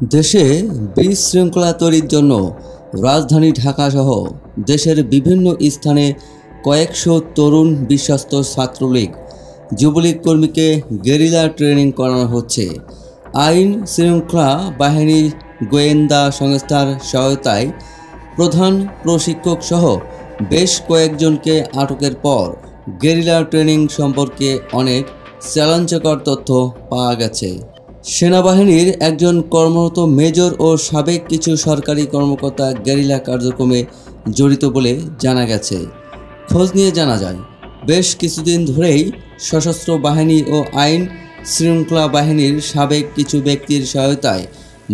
দেশে বিশৃঙ্খলা তৈরির জন্য রাজধানী ঢাকাসহ দেশের বিভিন্ন স্থানে কয়েকশো তরুণ বিশ্বস্ত ছাত্রলীগ যুবলীগ কর্মীকে গেরিলা ট্রেনিং করানো হচ্ছে। আইন শৃঙ্খলা বাহিনীর গোয়েন্দা সংস্থার সহায়তায় প্রধান প্রশিক্ষক সহ বেশ কয়েকজনকে আটকের পর গেরিলা ট্রেনিং সম্পর্কে অনেক চ্যালেঞ্জকর তথ্য পাওয়া গেছে। সেনাবাহিনীর একজন কর্মরত মেজর ও সাবেক কিছু সরকারি কর্মকর্তা গেরিলা কার্যক্রমে জড়িত বলে জানা গেছে। খোঁজ নিয়ে জানা যায়, বেশ কিছুদিন ধরেই সশস্ত্র বাহিনী ও আইন শৃঙ্খলা বাহিনীর সাবেক কিছু ব্যক্তির সহায়তায়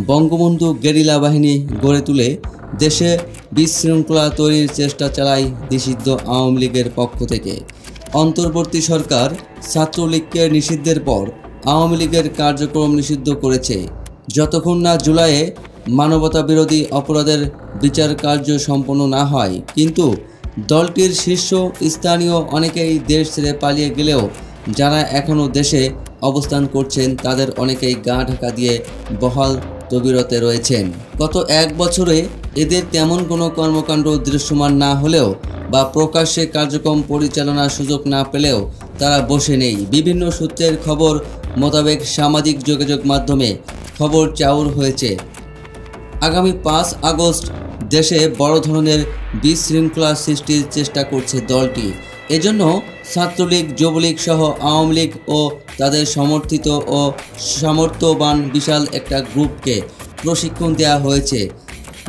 বঙ্গবন্ধু গেরিলা বাহিনী গড়ে তুলে দেশে বিশৃঙ্খলা তৈরির চেষ্টা চালায় নিষিদ্ধ আওয়ামী লীগের পক্ষ থেকে। অন্তর্বর্তী সরকার ছাত্রলীগকে নিষিদ্ধের পর আওয়ামী লীগের কার্যক্রম নিষিদ্ধ করেছে। যতক্ষণ না জুলাইয়ে মানবতাবিরোধী অপরাধের বিচার কার্য সম্পন্ন না হয়। কিন্তু দলটির শীর্ষ স্থানীয় অনেকেই দেশ ছেড়ে পালিয়ে গেলেও যারা এখনও দেশে অবস্থান করছেন তাদের অনেকেই গা ঢাকা দিয়ে বহাল তবিরতে রয়েছেন। গত এক বছরে এদের তেমন কোনো কর্মকাণ্ড দৃশ্যমান না হলেও বা প্রকাশ্যে কার্যক্রম পরিচালনার সুযোগ না পেলেও তারা বসে নেই। বিভিন্ন সূত্রের খবর মোতাবেক সামাজিক যোগাযোগ মাধ্যমে খবর চাউর হয়েছে, আগামী 5 আগস্ট দেশে বড় ধরনের বিশৃঙ্খলা সৃষ্টির চেষ্টা করছে দলটি। এজন্য ছাত্রলীগ, যুবলীগ সহ আওয়ামী লীগ ও তাদের সমর্থিত ও সামর্থ্যবান বিশাল একটা গ্রুপকে প্রশিক্ষণ দেওয়া হয়েছে,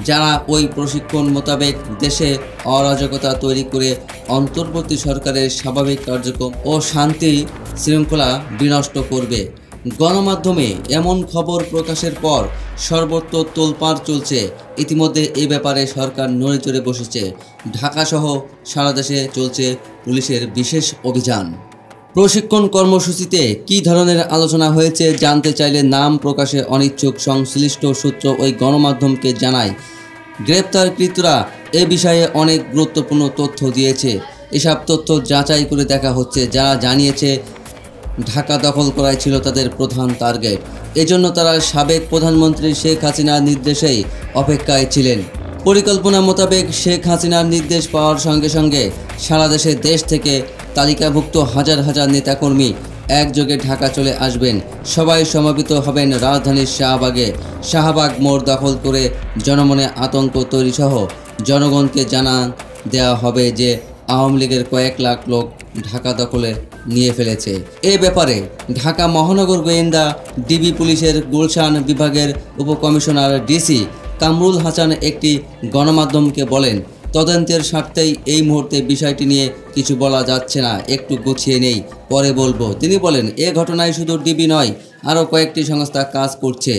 যারা ওই প্রশিক্ষণ মোতাবেক দেশে অরাজকতা তৈরি করে অন্তর্বর্তী সরকারের স্বাভাবিক কার্যক্রম ও শান্তি শৃঙ্খলা বিনষ্ট করবে। গণমাধ্যমে এমন খবর প্রকাশের পর সর্বত্র তোলপাড় চলছে। ইতিমধ্যে এ ব্যাপারে সরকার নড়েচড়ে বসেছে। ঢাকাসহ সারা দেশে চলছে পুলিশের বিশেষ অভিযান। প্রশিক্ষণ কর্মসূচিতে কী ধরনের আলোচনা হয়েছে জানতে চাইলে নাম প্রকাশে অনিচ্ছুক সংশ্লিষ্ট সূত্র ওই গণমাধ্যমকে জানায়, গ্রেপ্তারকৃতরা এ বিষয়ে অনেক গুরুত্বপূর্ণ তথ্য দিয়েছে। এসব তথ্য যাচাই করে দেখা হচ্ছে। যারা জানিয়েছে ঢাকা দখল করাই ছিল তাদের প্রধান টার্গেট। এজন্য তারা সাবেক প্রধানমন্ত্রী শেখ হাসিনার নির্দেশেই অপেক্ষায় ছিলেন। পরিকল্পনা মোতাবেক শেখ হাসিনার নির্দেশ পাওয়ার সঙ্গে সঙ্গে সারা দেশ থেকে তালিকাভুক্ত হাজার হাজার নেতাকর্মী একযোগে ঢাকা চলে আসবেন। সবাই সমাবেত হবেন রাজধানীর শাহবাগ মোড় দখল করে জনমনে আতঙ্ক তৈরি সহ জনগণকে জানা দেওয়া হবে যে আওয়ামী লীগের কয়েক লাখ লোক ঢাকা দখলে নিয়ে ফেলেছে। এ ব্যাপারে ঢাকা মহানগর গোয়েন্দা ডিবি পুলিশের গুলশান বিভাগের উপকমিশনার ডিসি কামরুল হাসান একটি গণমাধ্যমকে বলেন, তদন্তের স্বার্থেই এই মুহূর্তে বিষয়টি নিয়ে কিছু বলা যাচ্ছে না, একটু গুছিয়ে নেই, পরে বলবো। তিনি বলেন, এ ঘটনায় শুধু ডিবি নয়, আরও কয়েকটি সংস্থা কাজ করছে।